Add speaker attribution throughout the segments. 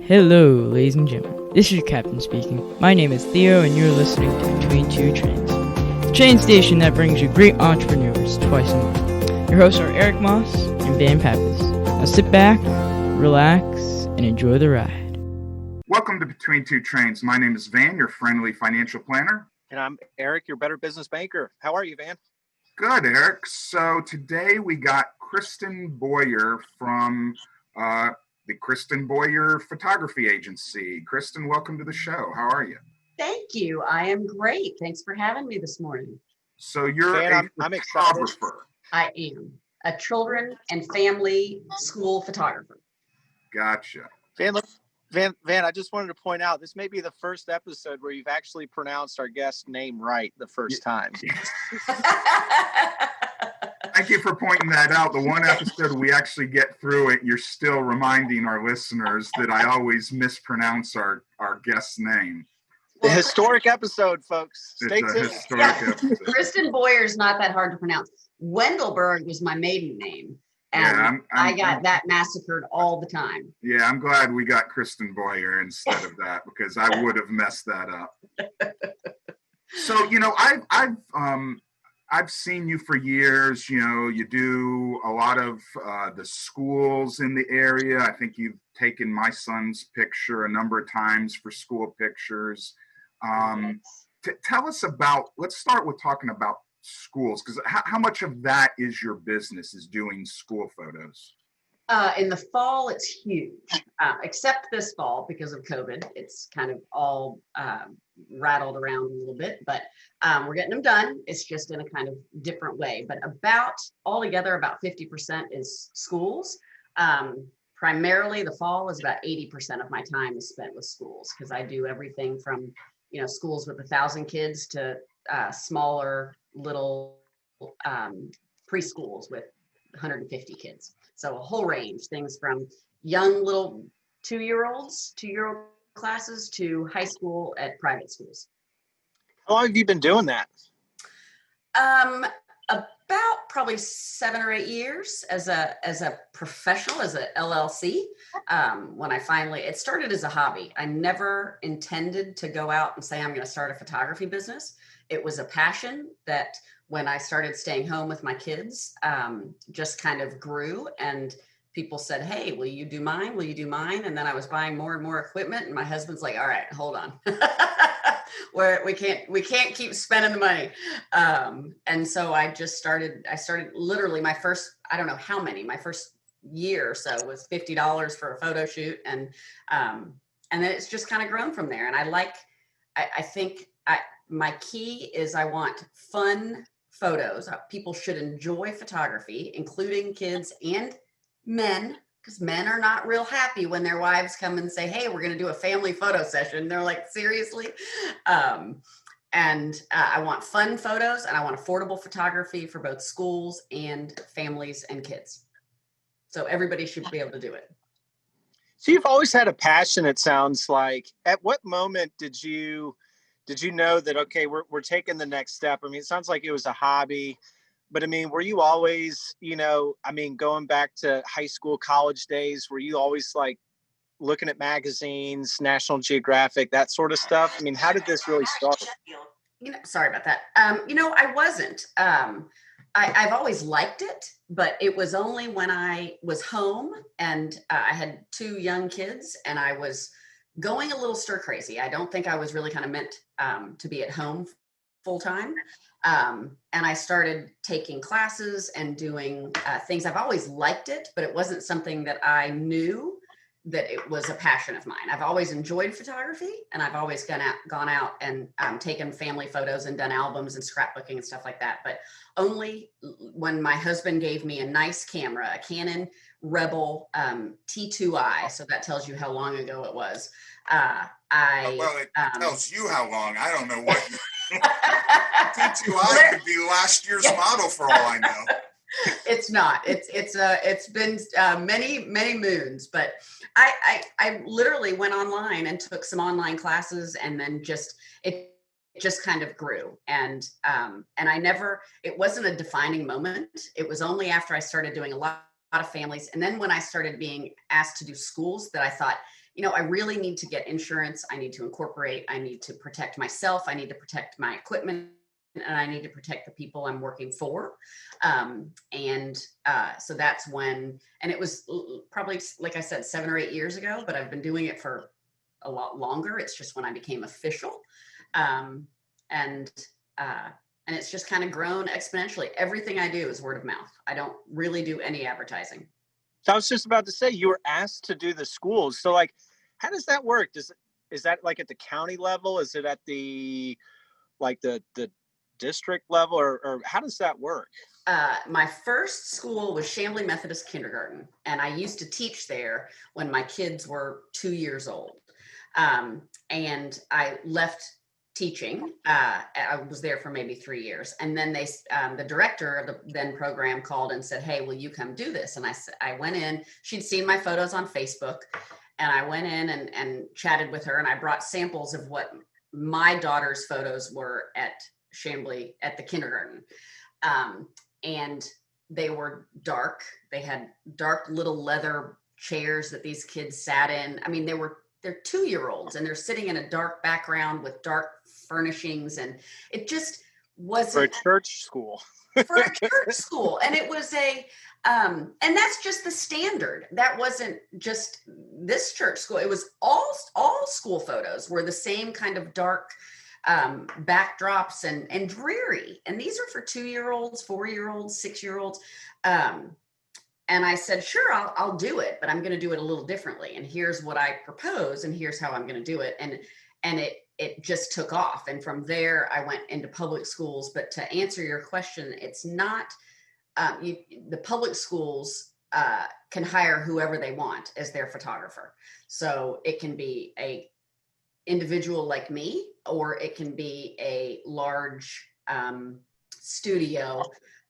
Speaker 1: Hello, ladies and gentlemen. This is your captain speaking. My name is Theo, and you're listening to Between Two Trains, the train station that brings you great entrepreneurs twice a month. Your hosts are Eric Moss and Van Pappas. Now sit back, relax, and enjoy the ride.
Speaker 2: Welcome to Between Two Trains. My name is Van, your friendly financial planner.
Speaker 3: And I'm Eric, your better business banker. How are you, Van?
Speaker 2: Good, Eric. So today we got Kristin Boyer from the Kristin Boyer Photography Agency. Kristin, welcome to the show. How are you?
Speaker 4: Thank you. I am great. Thanks for having me this morning.
Speaker 2: So you're
Speaker 3: Van,
Speaker 2: a
Speaker 3: I'm
Speaker 2: photographer.
Speaker 4: I am a children and family school photographer.
Speaker 2: Gotcha.
Speaker 3: Van, I just wanted to point out, this may be the first episode where you've actually pronounced our guest's name right the first time.
Speaker 2: Thank you for pointing that out. The one episode we actually get through it, you're still reminding our listeners that I always mispronounce our guest's name.
Speaker 3: The historic episode, folks. Stay tuned.
Speaker 2: Historic episode.
Speaker 4: Kristin Boyer is not that hard to pronounce. Wendelberg was my maiden name. And I got that massacred all the time.
Speaker 2: Yeah, I'm glad we got Kristin Boyer instead of that, because I would have messed that up. So, I've seen you for years. You do a lot of the schools in the area. I think you've taken my son's picture a number of times for school pictures. Tell us about, let's start with talking about schools, because how much of that is your business, is doing school photos?
Speaker 4: In the fall, it's huge, except this fall because of COVID. It's kind of all rattled around a little bit, but we're getting them done. It's just in a kind of different way. But altogether, about 50% is schools. Primarily, the fall is about 80% of my time is spent with schools, because I do everything from schools with 1,000 kids to smaller little preschools with 150 kids. So a whole range, things from young little two-year-old classes to high school at private schools.
Speaker 3: How long have you been doing that?
Speaker 4: About probably 7 or 8 years as a professional, as a LLC. When it started as a hobby. I never intended to go out and say, I'm going to start a photography business. It was a passion that when I started staying home with my kids, just kind of grew, and people said, hey, will you do mine? Will you do mine? And then I was buying more and more equipment, and my husband's like, all right, hold on. We can't keep spending the money. And so I started literally my first year or so was $50 for a photo shoot. And then it's just kind of grown from there. And my key is I want fun photos. People should enjoy photography, including kids and men, because men are not real happy when their wives come and say, hey, we're going to do a family photo session. They're like, seriously? And I want fun photos, and I want affordable photography for both schools and families and kids. So everybody should be able to do it.
Speaker 3: So you've always had a passion, it sounds like. At what moment did you know that, okay, we're taking the next step? I mean, it sounds like it was a hobby, but I mean, were you always, going back to high school, college days, were you always like looking at magazines, National Geographic, that sort of stuff? I mean, how did this really start?
Speaker 4: Sorry about that. I wasn't. I've always liked it, but it was only when I was home and I had 2 young kids and I was going a little stir crazy. I don't think I was really kind of meant to be at home full time. And I started taking classes and doing things. I've always liked it, but it wasn't something that I knew that it was a passion of mine. I've always enjoyed photography, and I've always gone out and taken family photos and done albums and scrapbooking and stuff like that. But only when my husband gave me a nice camera, a Canon Rebel T2i, so that tells you how long ago it was.
Speaker 5: It tells you how long. I don't know what. T2i could be last year's model for all I know.
Speaker 4: It's not. It's been many moons, but I literally went online and took some online classes, and then it just kind of grew. And it wasn't a defining moment. It was only after I started doing a lot of families, and then when I started being asked to do schools, that I thought, I really need to get insurance. I need to incorporate. I need to protect myself. I need to protect my equipment, and I need to protect the people I'm working for. So that's when, and it was probably, like I said, 7 or 8 years ago, but I've been doing it for a lot longer. It's just when I became official. And it's just kind of grown exponentially. Everything I do is word of mouth. I don't really do any advertising.
Speaker 3: So I was just about to say, you were asked to do the schools. So like, how does that work? Is that like at the county level? Is it at the district level, or how does that work?
Speaker 4: My first school was Chambly Methodist Kindergarten, and I used to teach there when my kids were 2 years old. And I left teaching. I was there for maybe 3 years. And then the director of the then program called and said, "Hey, will you come do this?" And I went in. She'd seen my photos on Facebook, and I went in and chatted with her, and I brought samples of what my daughter's photos were at Chambly at the kindergarten. And they were dark. They had dark little leather chairs that these kids sat in. I mean, they're 2-year-olds, and they're sitting in a dark background with dark furnishings, and it just wasn't
Speaker 3: for a church school.
Speaker 4: For a church school. And it was and that's just the standard. That wasn't just this church school. It was all school photos were the same kind of dark backdrops and dreary. And these are for 2-year-olds, 4-year-olds, 6-year-olds. And I said, sure, I'll do it, but I'm going to do it a little differently. And here's what I propose, and here's how I'm going to do it. And it just took off. And from there, I went into public schools. But to answer your question, it's not, the public schools can hire whoever they want as their photographer. So it can be a individual like me, or it can be a large studio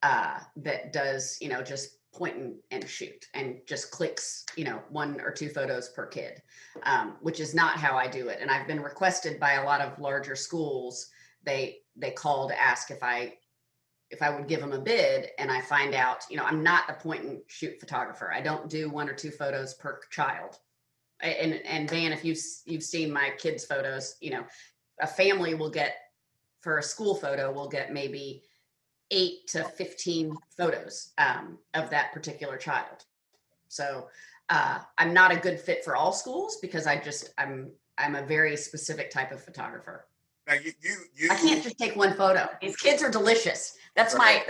Speaker 4: that does, just point and shoot and just clicks, 1 or 2 photos per kid, which is not how I do it. And I've been requested by a lot of larger schools. They call to ask if I would give them a bid, and I find out, I'm not a point and shoot photographer. I don't do 1 or 2 photos per child. And Van, if you've seen my kids' photos, a family will get, for a school photo, will get maybe 8 to 15 photos of that particular child. So I'm not a good fit for all schools, because I'm a very specific type of photographer.
Speaker 5: Now
Speaker 4: I can't just take 1 photo. These kids are delicious. That's my,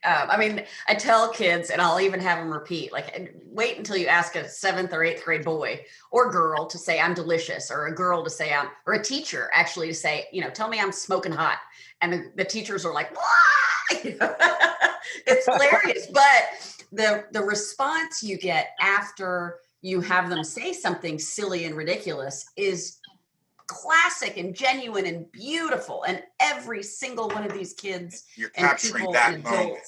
Speaker 4: I tell kids, and I'll even have them repeat, like, wait until you ask a 7th or 8th grade boy or girl to say I'm delicious, or a girl to say or a teacher actually to say, tell me I'm smoking hot. And the teachers are like, what? It's hilarious. But the response you get after you have them say something silly and ridiculous is classic and genuine and beautiful. And every single one of these kids,
Speaker 5: you're capturing that moment.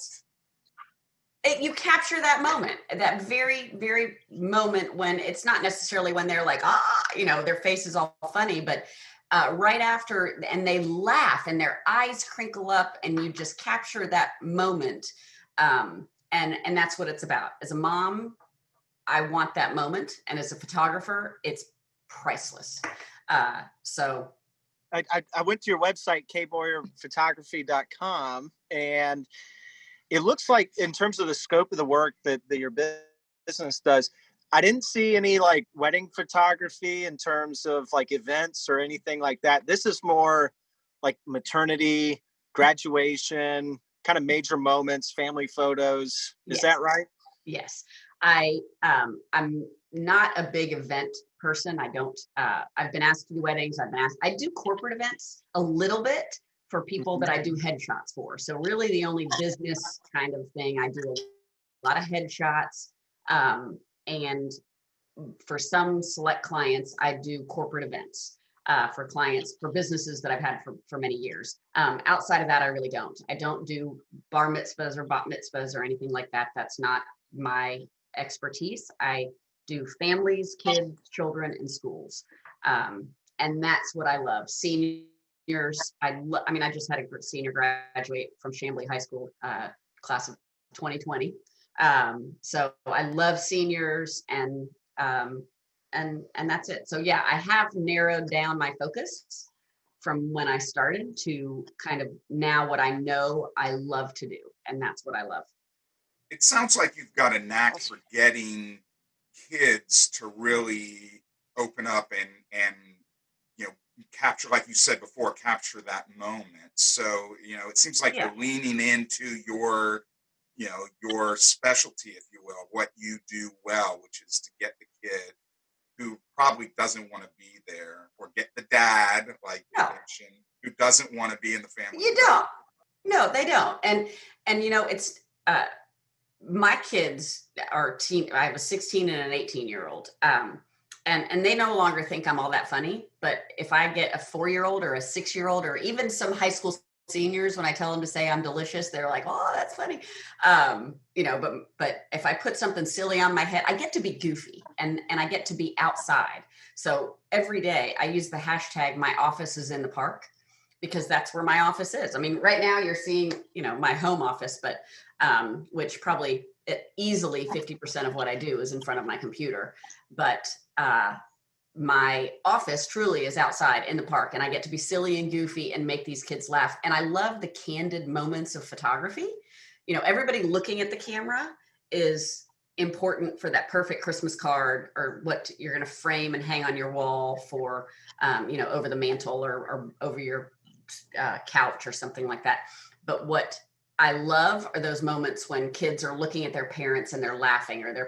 Speaker 4: You capture that moment, that very, very moment, when it's not necessarily when they're like, their face is all funny, but right after, and they laugh and their eyes crinkle up, and you just capture that moment. And that's what it's about. As a mom, I want that moment. And as a photographer, it's priceless. So
Speaker 3: I went to your website, kboyerphotography.com, and it looks like, in terms of the scope of the work that your business does, I didn't see any like wedding photography in terms of like events or anything like that. This is more like maternity, graduation, kind of major moments, family photos. Is that right?
Speaker 4: Yes. I'm not a big event person. I don't, I've been asked to do weddings. I do corporate events a little bit for people that I do headshots for. So really the only business kind of thing, I do a lot of headshots. And for some select clients, I do corporate events for clients, for businesses that I've had for many years. Outside of that, I really don't. I don't do bar mitzvahs or bat mitzvahs or anything like that. That's not my expertise. I do families, kids, children, and schools. And that's what I love. Seniors, I just had a senior graduate from Chambly High School, class of 2020. So I love seniors, and and that's it. So yeah, I have narrowed down my focus from when I started to kind of now what I know I love to do, and that's what I love.
Speaker 5: It sounds like you've got a knack for getting kids to really open up and capture, like you said before, capture that moment. So it seems like you're leaning into your your specialty, if you will, what you do well, which is to get the kid who probably doesn't want to be there, or get the dad, like you mentioned, who doesn't want to be in the family.
Speaker 4: You don't. No, they don't. And it's my kids are I have a 16 and an 18-year-old. And they no longer think I'm all that funny. But if I get a 4-year-old or a 6-year-old, or even some high school seniors, when I tell them to say I'm delicious, they're like, oh, that's funny. But if I put something silly on my head, I get to be goofy and I get to be outside. So every day I use the hashtag, my office is in the park, because that's where my office is. I mean, right now you're seeing, my home office, but which probably easily 50% of what I do is in front of my computer. But my office truly is outside in the park, and I get to be silly and goofy and make these kids laugh. And I love the candid moments of photography. Everybody looking at the camera is important for that perfect Christmas card, or what you're going to frame and hang on your wall for, over the mantle or over your couch or something like that. But what I love are those moments when kids are looking at their parents and they're laughing, or the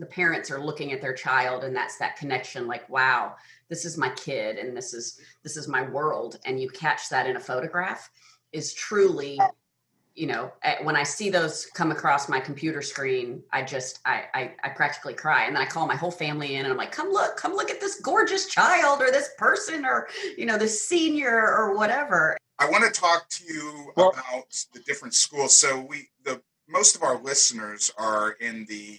Speaker 4: parents are looking at their child, and that's that connection, like, wow, this is my kid and this is my world. And you catch that in a photograph is truly, when I see those come across my computer screen, I practically cry. And then I call my whole family in and I'm like, come look at this gorgeous child, or this person, or, this senior or whatever.
Speaker 5: I want to talk to you about the different schools. So most of our listeners are in the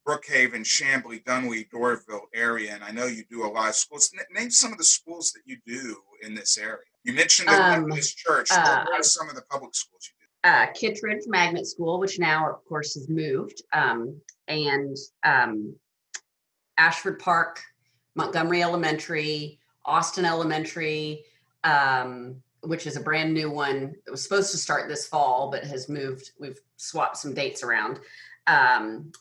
Speaker 5: Brookhaven, Chamblee, Dunwoody, Doraville area, and I know you do a lot of schools. Name some of the schools that you do in this area. You mentioned the Methodist Church. What are some of the public schools you do?
Speaker 4: Kittredge Magnet School, which now, of course, has moved, and Ashford Park, Montgomery Elementary, Austin Elementary, which is a brand new one. It was supposed to start this fall, but has moved. We've swapped some dates around. And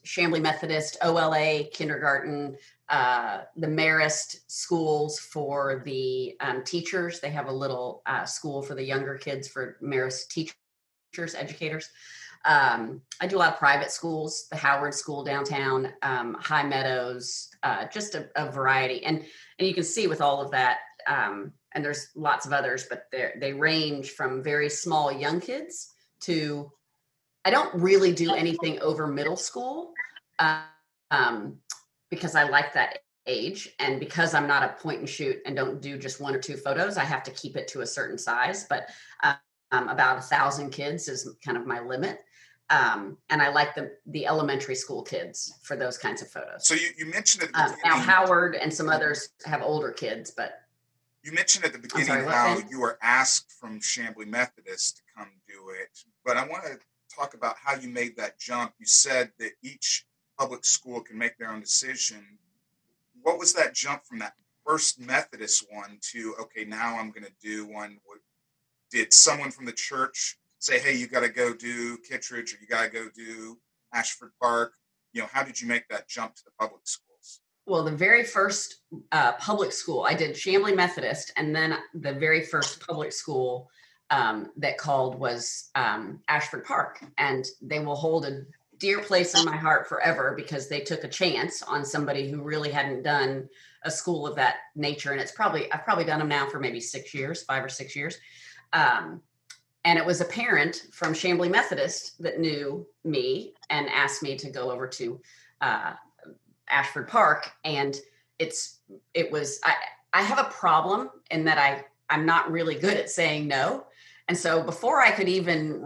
Speaker 4: Chamblee Methodist, OLA, kindergarten, the Marist schools for the teachers. They have a little school for the younger kids for Marist teachers, educators. I do a lot of private schools, the Howard School downtown, High Meadows, just a variety. And you can see with all of that, and there's lots of others, but they range from very small young kids to, I don't really do anything over middle school because I like that age, and because I'm not a point and shoot and don't do just 1 or 2 photos, I have to keep it to a certain size. But about 1,000 kids is kind of my limit. And I like the elementary school kids for those kinds of photos.
Speaker 5: So you mentioned at the beginning,
Speaker 4: now Howard and some others have older kids, but
Speaker 5: you mentioned at the beginning how you were asked from Chamblee Methodist to come do it, but I want to talk about how you made that jump. You said that each public school can make their own decision. What was that jump from that first Methodist one to, okay, now I'm going to do one? Did someone from the church say, hey, you got to go do Kittredge, or you got to go do Ashford Park? How did you make that jump to the public schools?
Speaker 4: Well, the very first public school, I did Chamblee Methodist, and then the very first public school that called was Ashford Park. And they will hold a dear place in my heart forever, because they took a chance on somebody who really hadn't done a school of that nature. And I've probably done them now for maybe 5 or 6 years. And it was a parent from Chamblee Methodist that knew me and asked me to go over to Ashford Park. And I have a problem in that I'm not really good at saying no. And so before I could even,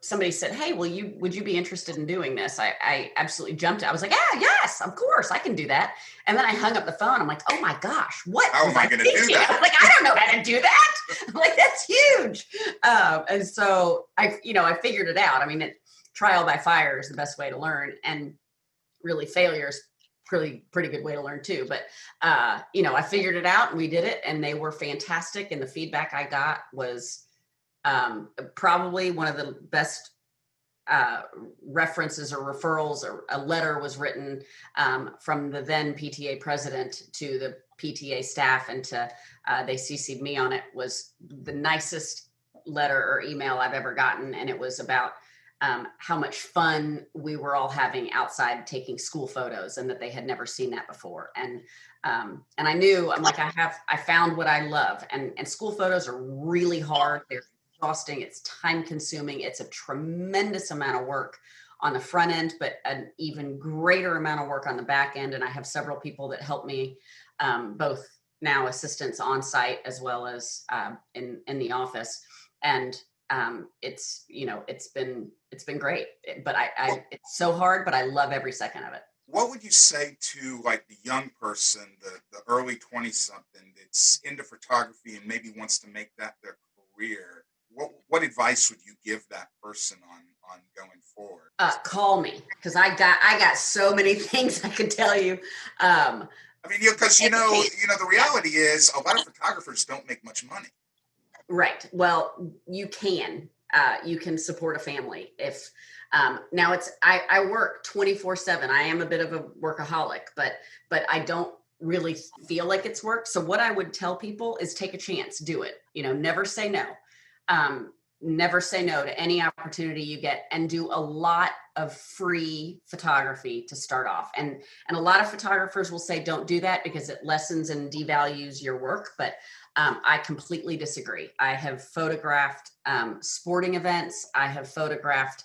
Speaker 4: somebody said, hey, would you be interested in doing this? I absolutely jumped. I was like, yeah, yes, of course I can do that. And then I hung up the phone. I'm like, oh my gosh,
Speaker 5: how am I going to do that?
Speaker 4: I was like, I don't know how to do that. I'm like, that's huge. And so I figured it out. Trial by fire is the best way to learn. And really failure is pretty good way to learn too. But, I figured it out and we did it and they were fantastic. And the feedback I got was probably one of the best references or referrals, or a letter was written from the then PTA president to the PTA staff, and they CC'd me on it. Was the nicest letter or email I've ever gotten. And it was about how much fun we were all having outside taking school photos, and that they had never seen that before. And I knew, I'm like, I found what I love. And school photos are really hard. They're exhausting. It's time consuming. It's a tremendous amount of work on the front end, but an even greater amount of work on the back end. And I have several people that help me, both now assistants on site as well as in the office. And it's been great, but it's so hard, but I love every second of it.
Speaker 5: What would you say to like the young person, the early 20-something that's into photography and maybe wants to make that their career? What advice would you give that person on going forward?
Speaker 4: Call me, because I got so many things I could tell you.
Speaker 5: Because the reality is a lot of photographers don't make much money.
Speaker 4: Right. Well, you can support a family if now I work 24/7. I am a bit of a workaholic, but I don't really feel like it's work. So what I would tell people is take a chance, do it. Never say no. Never say no to any opportunity you get, and do a lot of free photography to start off. And a lot of photographers will say, don't do that because it lessens and devalues your work. But I completely disagree. I have photographed sporting events. I have photographed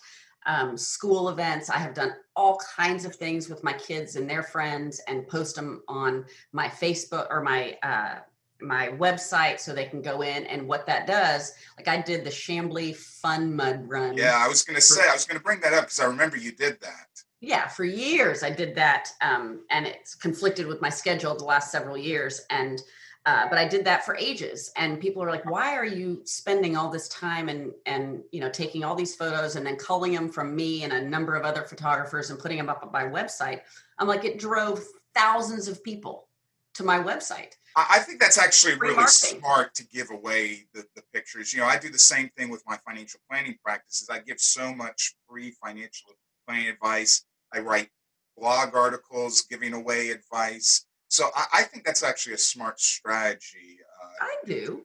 Speaker 4: school events. I have done all kinds of things with my kids and their friends, and post them on my Facebook or my website so they can go in. And what that does, like I did the Chambly Fun Mud Run.
Speaker 5: Yeah, I was going to bring that up because I remember you did that.
Speaker 4: Yeah, for years I did that, and it's conflicted with my schedule the last several years. And but I did that for ages, and people are like, why are you spending all this time and taking all these photos and then culling them from me and a number of other photographers and putting them up on my website? I'm like, it drove thousands of people to my website.
Speaker 5: I think that's actually really smart to give away the pictures. I do the same thing with my financial planning practices. I give so much free financial planning advice. I write blog articles giving away advice. So I think that's actually a smart strategy.
Speaker 4: I do.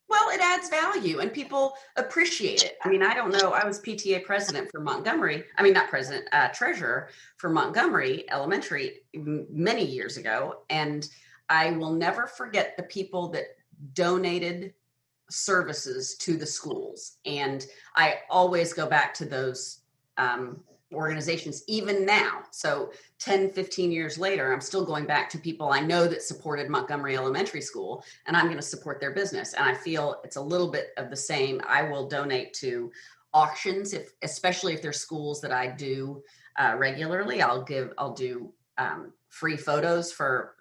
Speaker 4: Well, it adds value and people appreciate it. I don't know. I was PTA president for Montgomery. Not president, treasurer for Montgomery Elementary many years ago. And I will never forget the people that donated services to the schools. And I always go back to those organizations, even now. So 10, 15 years later, I'm still going back to people I know that supported Montgomery Elementary School, and I'm going to support their business. And I feel it's a little bit of the same. I will donate to auctions, especially if there's schools that I do regularly. I'll do free photos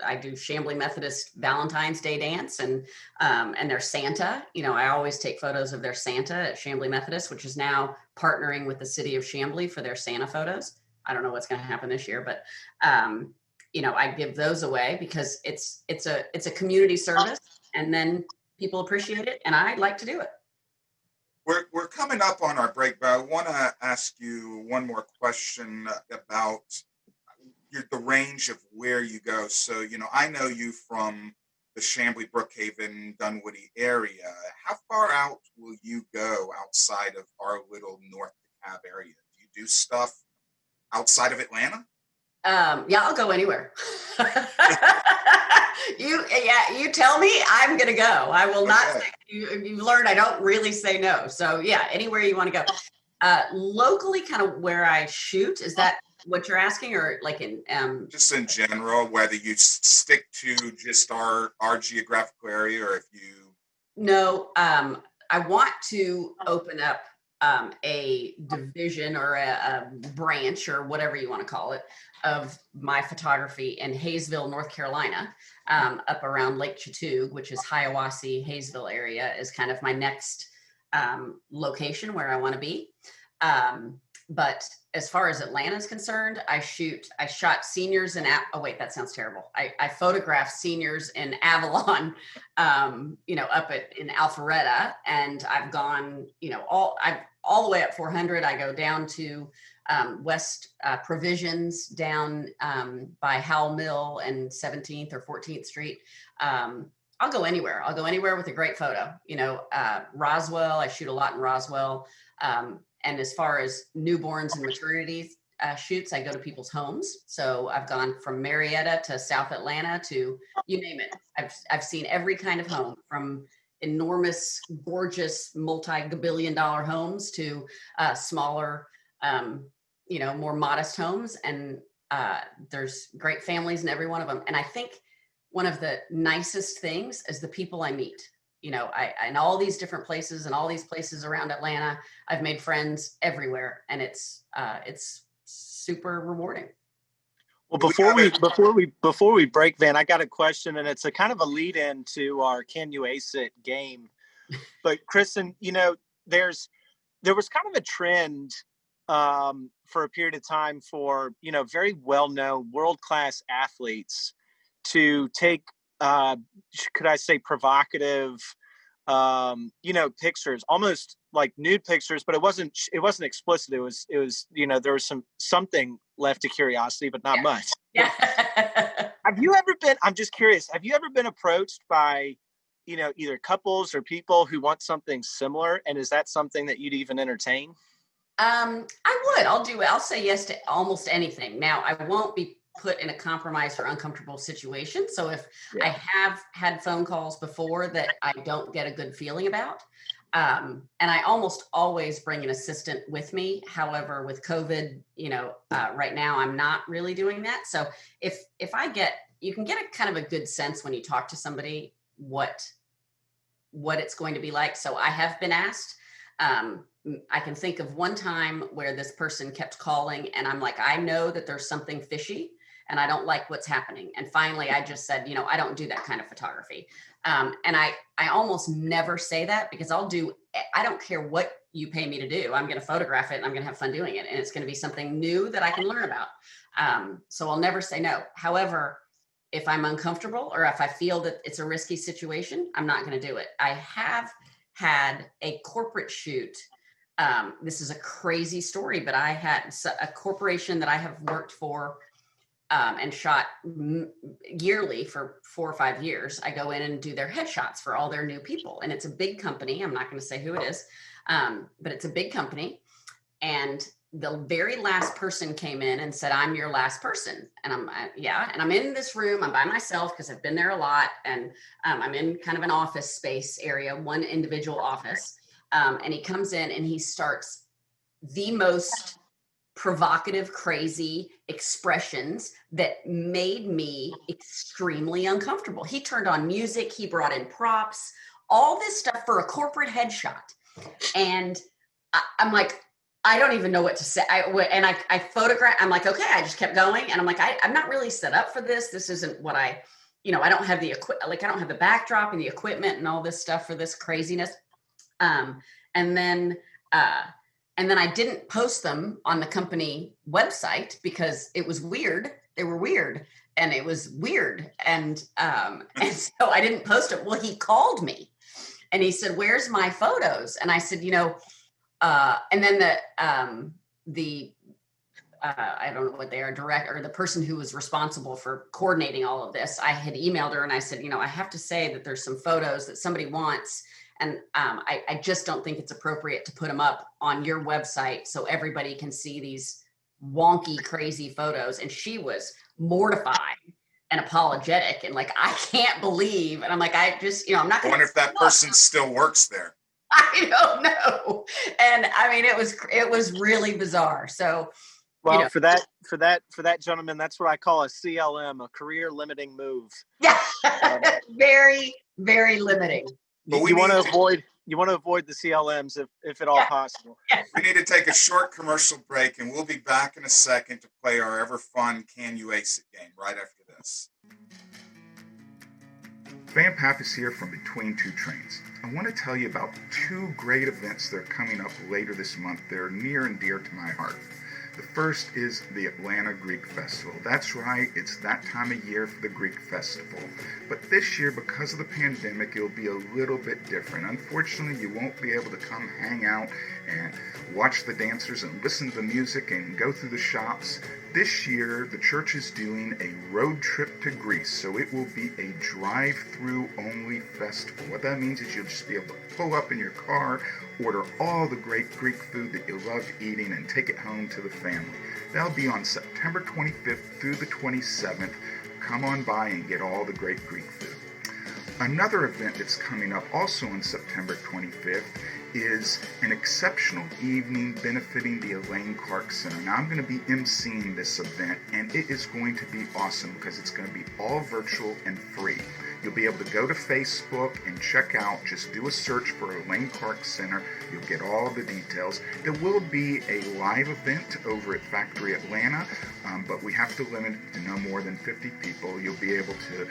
Speaker 4: I do Chambly Methodist Valentine's Day dance and their Santa. I always take photos of their Santa at Chambly Methodist, which is now partnering with the city of Chambly for their Santa photos. I don't know what's going to happen this year, but I give those away because it's a community service, and then people appreciate it, and I like to do it.
Speaker 5: We're coming up on our break, but I want to ask you one more question about the range of where you go. So, I know you from the Chambly, Brookhaven, Dunwoody area. How far out will you go outside of our little North DeKalb area? Do you do stuff outside of Atlanta?
Speaker 4: Yeah, I'll go anywhere. You tell me, I'm going to go. I will not say, you've learned I don't really say no. So yeah, anywhere you want to go. Locally, kind of where I shoot, is that what you're asking, or like in
Speaker 5: just in general, whether you stick to just our geographical area, or if you
Speaker 4: I want to open up a division or a branch or whatever you want to call it of my photography in Hayesville, North Carolina, up around Lake Chattooga, which is Hiawassee, Hayesville area, is kind of my next location where I want to be. But as far as Atlanta is concerned, I shot seniors in, oh wait, that sounds terrible. I photographed seniors in Avalon, up in Alpharetta, and I've gone, all the way up 400. I go down to West Provisions, down by Howell Mill and 17th or 14th Street. I'll go anywhere. I'll go anywhere with a great photo. Roswell, I shoot a lot in Roswell. And as far as newborns and maternity shoots, I go to people's homes. So I've gone from Marietta to South Atlanta to you name it. I've seen every kind of home, from enormous, gorgeous, multi-billion-dollar homes to smaller, more modest homes. And there's great families in every one of them. And I think one of the nicest things is the people I meet. In all these different places and all these places around Atlanta, I've made friends everywhere, and it's super rewarding.
Speaker 3: Well, before we break, Van, I got a question, and it's a kind of a lead in to our Can You Ace It game. But Kristin, there was kind of a trend for a period of time for very well-known world-class athletes to take could I say provocative pictures, almost like nude pictures, but it wasn't explicit. It was there was something left to curiosity, but not much.
Speaker 4: Yeah.
Speaker 3: I'm just curious, have you ever been approached by either couples or people who want something similar, and is that something that you'd even entertain?
Speaker 4: I would. I'll say yes to almost anything. Now, I won't be put in a compromised or uncomfortable situation. So if I have had phone calls before that I don't get a good feeling about, and I almost always bring an assistant with me. However, with COVID, right now I'm not really doing that. So if you can get a kind of a good sense when you talk to somebody what it's going to be like. So I have been asked. I can think of one time where this person kept calling, and I'm like, I know that there's something fishy, and I don't like what's happening. And finally, I just said, I don't do that kind of photography. And I almost never say that, because I don't care what you pay me to do. I'm going to photograph it, and I'm going to have fun doing it. And it's going to be something new that I can learn about. So I'll never say no. However, if I'm uncomfortable or if I feel that it's a risky situation, I'm not going to do it. I have had a corporate shoot. This is a crazy story, but I had a corporation that I have worked for and shot yearly for 4 or 5 years. I go in and do their headshots for all their new people. And it's a big company. I'm not going to say who it is, but it's a big company. And the very last person came in and said, I'm your last person. And I'm in this room. I'm by myself because I've been there a lot. And I'm in kind of an office space area, one individual office. And he comes in and he starts the most provocative, crazy expressions that made me extremely uncomfortable. He turned on music. He brought in props, all this stuff for a corporate headshot. And I'm like, I don't even know what to say. I photographed, I'm like, okay, I just kept going. And I'm like, I'm not really set up for this. This isn't what I don't have the I don't have the backdrop and the equipment and all this stuff for this craziness. And then I didn't post them on the company website because it was weird. They were weird and it was weird. And so I didn't post it. Well, he called me and he said, where's my photos? And I said, and then I don't know what they are, the person who was responsible for coordinating all of this, I had emailed her and I said, I have to say that there's some photos that somebody wants. And I just don't think it's appropriate to put them up on your website so everybody can see these wonky, crazy photos. And she was mortified and apologetic and like, I can't believe. And I'm like, I'm not going to.
Speaker 5: I wonder if that person still works there.
Speaker 4: I don't know. And I mean, it was really bizarre. So,
Speaker 3: well, for that gentleman, that's what I call a CLM, a career limiting move.
Speaker 4: Yeah, very, very limiting.
Speaker 3: But you want to avoid the CLMs if at all possible.
Speaker 5: We need to take a short commercial break, and we'll be back in a second to play our ever fun Can You Ace It game right after this.
Speaker 2: Van Pappas here from Between Two Trains. I want to tell you about two great events that are coming up later this month. They're near and dear to my heart. The first is the Atlanta Greek Festival. That's right, it's that time of year for the Greek Festival. But this year, because of the pandemic, it'll be a little bit different. Unfortunately, you won't be able to come hang out and watch the dancers and listen to the music and go through the shops. This year, the church is doing a road trip to Greece, so it will be a drive-through only festival. What that means is you'll just be able to pull up in your car, order all the great Greek food that you love eating, and take it home to the family. That'll be on September 25th through the 27th. Come on by and get all the great Greek food. Another event that's coming up also on September 25th is an exceptional evening benefiting the Elaine Clark Center. Now, I'm going to be emceeing this event, and it is going to be awesome because it's going to be all virtual and free. You'll be able to go to Facebook and check out, just do a search for Elaine Clark Center. You'll get all the details. There will be a live event over at Factory Atlanta, but we have to limit it to no more than 50 people. You'll be able to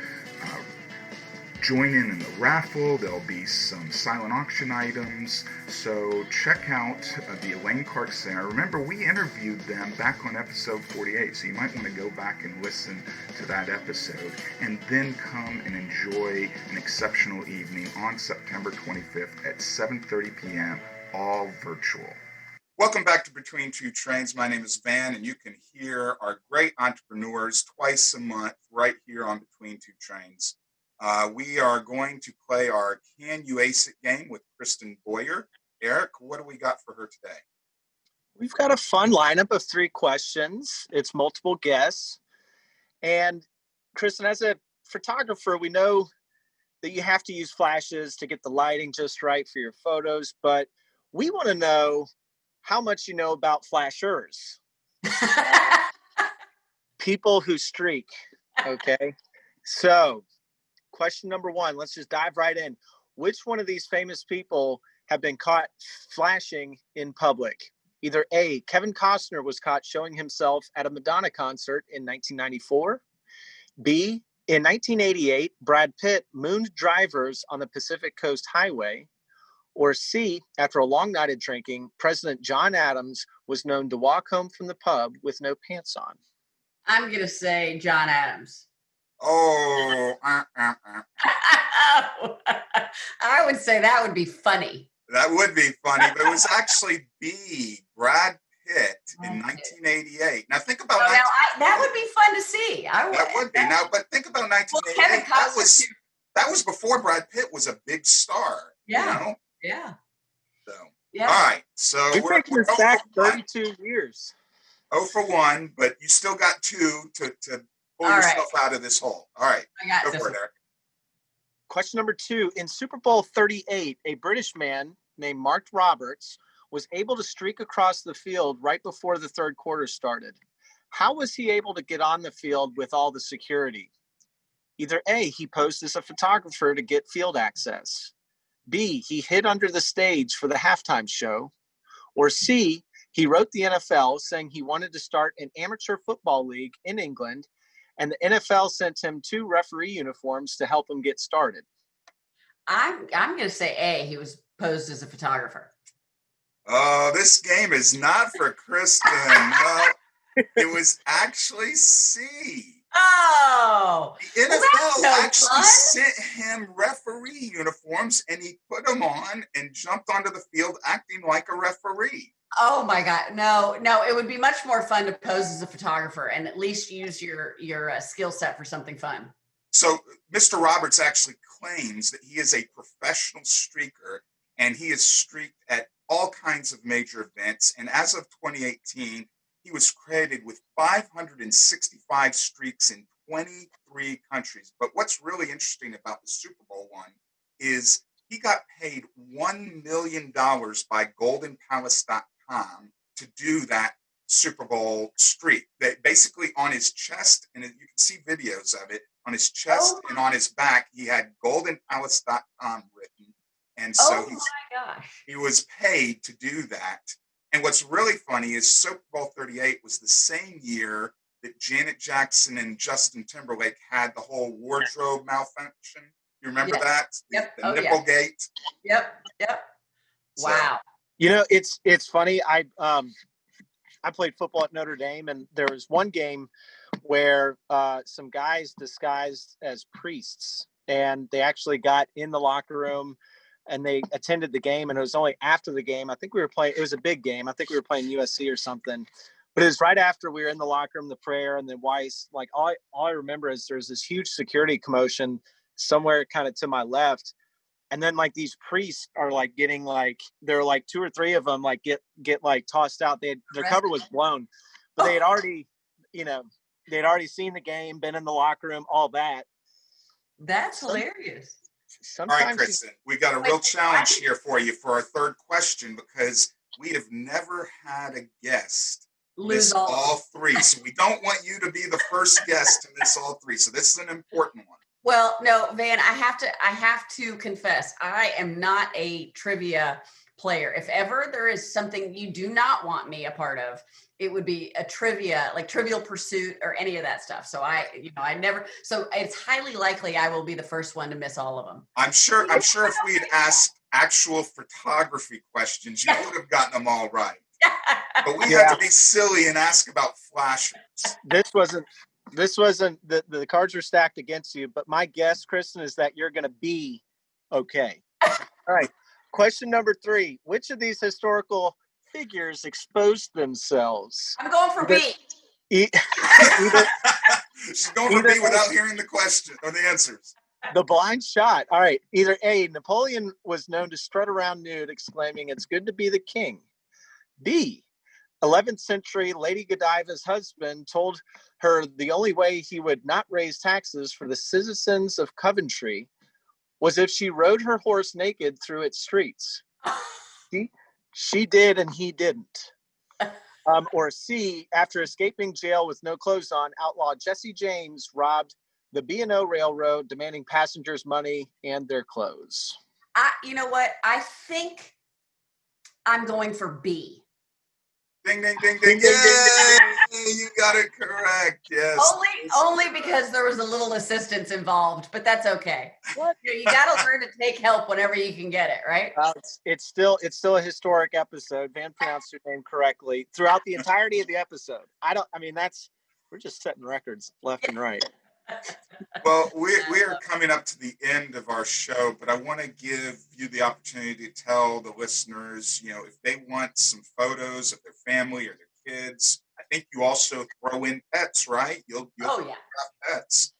Speaker 2: join in the raffle. There'll be some silent auction items. So check out the Elaine Clark Center. Remember, we interviewed them back on episode 48, so you might want to go back and listen to that episode and then come and enjoy an exceptional evening on September 25th at 7:30 p.m., all virtual.
Speaker 5: Welcome back to Between Two Trains. My name is Van, and you can hear our great entrepreneurs twice a month right here on Between Two Trains. We are going to play our Can You Ace It game with Kristin Boyer. Eric, what do we got for her today?
Speaker 3: We've got a fun lineup of 3 questions. It's multiple guess. And Kristin, as a photographer, we know that you have to use flashes to get the lighting just right for your photos, but we want to know how much you know about flashers. People who streak, okay? So, question number 1, let's just dive right in. Which one of these famous people have been caught flashing in public? Either A, Kevin Costner was caught showing himself at a Madonna concert in 1994. B, in 1988, Brad Pitt mooned drivers on the Pacific Coast Highway. Or C, after a long night of drinking, President John Adams was known to walk home from the pub with no pants on.
Speaker 4: I'm going to say John Adams.
Speaker 5: Oh,
Speaker 4: I would say that would be funny.
Speaker 5: that would be funny, but it was actually B, Brad Pitt in 1988. Now think about
Speaker 4: that would be fun to see.
Speaker 5: That would be. Now, but think about 1988. That was before Brad Pitt was a big star.
Speaker 4: Yeah.
Speaker 5: You know?
Speaker 4: Yeah.
Speaker 5: So,
Speaker 4: yeah.
Speaker 5: All right. So
Speaker 3: we're taking us back 32 years.
Speaker 5: 0 for 1, but you still got 2 to pull yourself out of this hole. All right.
Speaker 4: I got
Speaker 5: Go
Speaker 4: this
Speaker 5: for it, Eric.
Speaker 3: Question number 2. In Super Bowl 38, a British man named Mark Roberts was able to streak across the field right before the third quarter started. How was he able to get on the field with all the security? Either A, he posed as a photographer to get field access. B, he hid under the stage for the halftime show. Or C, he wrote the NFL saying he wanted to start an amateur football league in England, and the NFL sent him 2 referee uniforms to help him get started.
Speaker 4: I'm going to say A, he was posed as a photographer.
Speaker 5: Oh, this game is not for Kristin. Well, it was actually C.
Speaker 4: Oh,
Speaker 5: the NFL actually sent him referee uniforms, and he put them on and jumped onto the field acting like a referee.
Speaker 4: Oh my God. No, it would be much more fun to pose as a photographer and at least use your skill set for something fun.
Speaker 5: So Mr. Roberts actually claims that he is a professional streaker, and he has streaked at all kinds of major events. And as of 2018, he was credited with 565 streaks in 23 countries. But what's really interesting about the Super Bowl one is he got paid $1 million by goldenpalace.com to do that Super Bowl streak. That basically on his chest, and you can see videos of it, on his chest and on his back, he had goldenpalace.com written. And so he was paid to do that. And what's really funny is Super Bowl 38 was the same year that Janet Jackson and Justin Timberlake had the whole wardrobe malfunction. You remember
Speaker 4: Yes.
Speaker 5: that?
Speaker 4: Yep.
Speaker 5: The
Speaker 4: Oh, yeah.
Speaker 5: nipple gate.
Speaker 4: Yep.
Speaker 5: So-
Speaker 4: Wow.
Speaker 3: You know, it's funny. I played football at Notre Dame, and there was one game where some guys disguised as priests, and they actually got in the locker room and they attended the game. And it was only after the game. I think we were playing. It was a big game. I think we were playing USC or something. But it was right after we were in the locker room, the prayer, and then Weiss. Like all I remember is there's this huge security commotion somewhere kind of to my left. And then like these priests are like getting like, there are like 2 or 3 of them like get like tossed out. Their cover was blown, but they had already, they'd already seen the game, been in the locker room, all that.
Speaker 4: That's hilarious.
Speaker 5: All right, Kristin, we got a real challenge here for you for our third question, because we have never had a guest miss all 3. So we don't want you to be the first guest to miss all 3. So this is an important one.
Speaker 4: Well, no, Van, I have to confess, I am not a trivia player. If ever there is something you do not want me a part of, it would be a trivia, like Trivial Pursuit or any of that stuff. So I never, so it's highly likely I will be the first one to miss all of them. I'm sure
Speaker 5: if we had asked actual photography questions, you would have gotten them all right. But we had to be silly and ask about flashers.
Speaker 3: This wasn't the cards were stacked against you, but my guess, Kristin, is that you're going to be okay. All right. Question number 3. Which of these historical figures exposed themselves?
Speaker 4: I'm going for B.
Speaker 5: She's going for B without hearing the question or the answers.
Speaker 3: The blind shot. All right. Either A, Napoleon was known to strut around nude, exclaiming, "It's good to be the king." B, 11th century Lady Godiva's husband told her the only way he would not raise taxes for the citizens of Coventry was if she rode her horse naked through its streets. She did and he didn't. Or C, after escaping jail with no clothes on, outlaw Jesse James robbed the B&O Railroad, demanding passengers' money and their clothes.
Speaker 4: You know what? I think I'm going for B.
Speaker 5: Ding, ding, ding, ding, yay! You got it correct. Yes.
Speaker 4: Only because there was a little assistance involved, but that's okay. What? You got to learn to take help whenever you can get it, right?
Speaker 3: It's still a historic episode. Van pronounced your name correctly throughout the entirety of the episode. We're just setting records left and right.
Speaker 5: Well, we are coming up to the end of our show, but I want to give you the opportunity to tell the listeners, if they want some photos of their family or their kids. I think you also throw in pets, right? You'll have pets.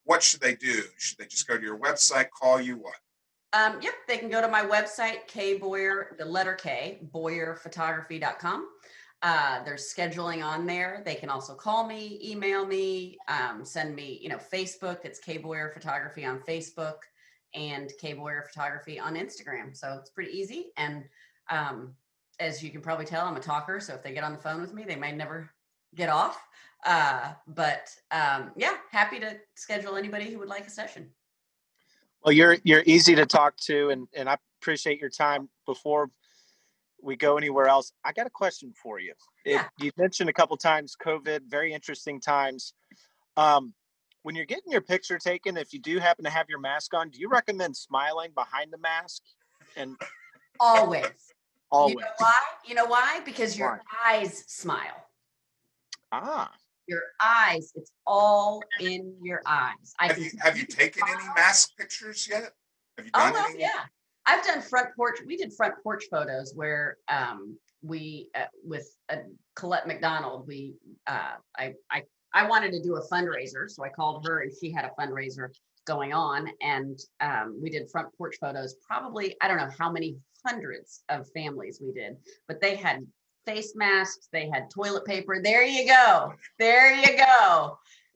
Speaker 5: What should they do? Should they just go to your website, call you, what?
Speaker 4: Yep, they can go to my website, Boyer, the letter K, BoyerPhotography.com. There's scheduling on there. They can also call me, email me, send me, Facebook. It's K Boyer Photography on Facebook and K Boyer Photography on Instagram. So it's pretty easy. And as you can probably tell, I'm a talker. So if they get on the phone with me, they may never get off. But happy to schedule anybody who would like a session.
Speaker 3: Well, you're easy to talk to, and I appreciate your time. Before we go anywhere else, I got a question for you.
Speaker 4: Yeah.
Speaker 3: You mentioned a couple times COVID, very interesting times. When you're getting your picture taken, if you do happen to have your mask on, do you recommend smiling behind the mask? And
Speaker 4: always. You know why? Because your eyes smile. Your eyes, it's all in your eyes.
Speaker 5: Have you taken any mask pictures yet? Have you done any?
Speaker 4: Yeah. I've done front porch. We did front porch photos where we with Colette McDonald. I wanted to do a fundraiser, so I called her, and she had a fundraiser going on, and we did front porch photos. Probably, I don't know how many hundreds of families we did, but they had face masks, they had toilet paper. There you go.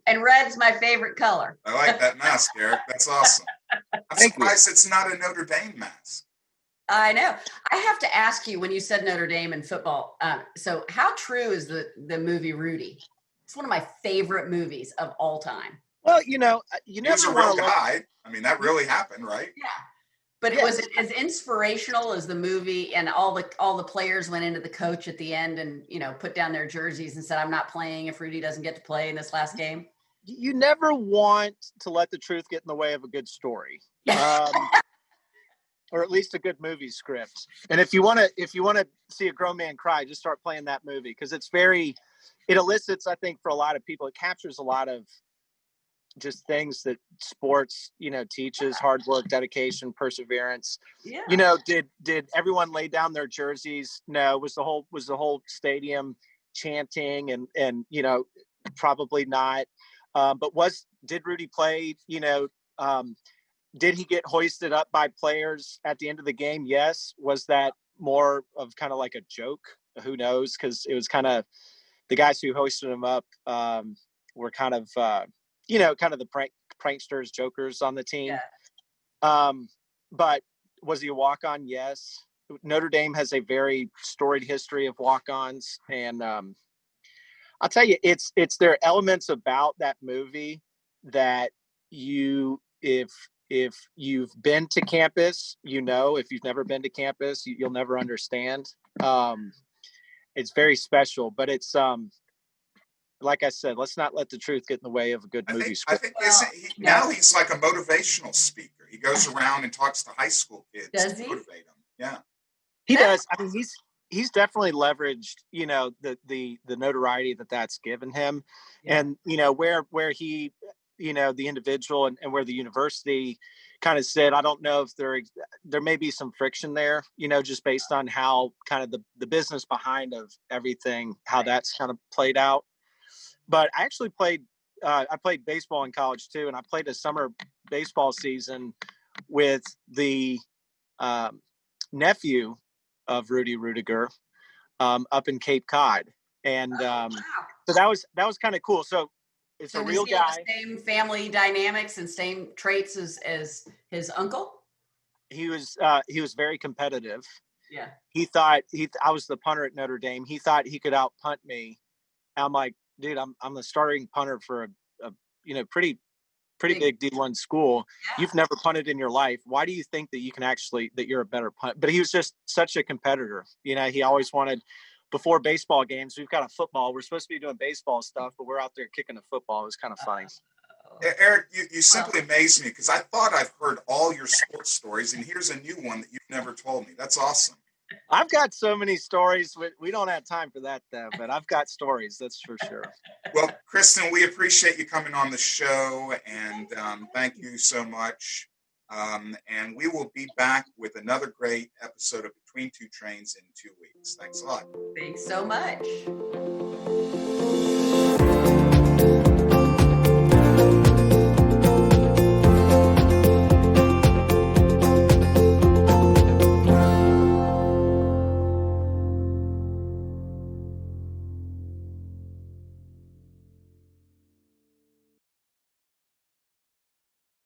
Speaker 4: And red's my favorite color.
Speaker 5: I like that mask, Eric. That's awesome. I'm surprised it's not a Notre Dame mask.
Speaker 4: I know. I have to ask you, when you said Notre Dame and football, so how true is the movie Rudy? It's one of my favorite movies of all time.
Speaker 3: Well, you never
Speaker 5: was a real guy. I mean, that really happened, right?
Speaker 4: Yeah. But it was as inspirational as the movie, and all the players went into the coach at the end and, put down their jerseys and said, "I'm not playing if Rudy doesn't get to play in this last game."
Speaker 3: you never want to let the truth get in the way of a good story, or at least a good movie script. And if you want to see a grown man cry, just start playing that movie, because it elicits, I think, for a lot of people, it captures a lot of just things that sports, teaches: hard work, dedication, perseverance.
Speaker 4: Yeah.
Speaker 3: Did everyone lay down their jerseys? No. Was the whole stadium chanting? And probably not. But did Rudy play? Did he get hoisted up by players at the end of the game? Yes. Was that more of kind of like a joke? Who knows? Because it was kind of the guys who hoisted him up were kind of kind of the pranksters, jokers on the team.
Speaker 4: Yeah.
Speaker 3: But was he a walk-on? Yes. Notre Dame has a very storied history of walk-ons, and I'll tell you, it's there are elements about that movie that if you've been to campus, if you've never been to campus, you'll never understand. It's very special, but it's like I said, let's not let the truth get in the way of a good movie script.
Speaker 5: I think now he's like a motivational speaker. He goes around and talks to high school kids to motivate them. Yeah,
Speaker 3: he does. I mean, he's definitely leveraged, the notoriety that's given him, and where he, the individual and where the university kind of said, I don't know if there may be some friction there, just based on how kind of the business behind of everything, how that's kind of played out. But I actually played baseball in college too, and I played a summer baseball season with the nephew of Rudy Rudiger up in Cape Cod, and so that was kind of cool. So it's a real guy.
Speaker 4: The same family dynamics and same traits as his uncle.
Speaker 3: He was very competitive.
Speaker 4: Yeah.
Speaker 3: He thought I was the punter at Notre Dame. He thought he could out punt me. I'm like, dude, I'm the starting punter for a pretty big D1 school. Yeah. You've never punted in your life. Why do you think that you're a better punt? But he was just such a competitor. He always wanted, before baseball games, we've got a football. We're supposed to be doing baseball stuff, but we're out there kicking a football. It was kind of funny.
Speaker 5: Eric, you simply amaze me, because I thought I've heard all your sports stories, and here's a new one that you've never told me. That's awesome.
Speaker 3: I've got so many stories. We don't have time for that, though, but I've got stories, that's for sure.
Speaker 5: Well, Kristin, we appreciate you coming on the show, and thank you so much. And we will be back with another great episode of Between Two Trains in 2 weeks. Thanks a lot.
Speaker 4: Thanks so much.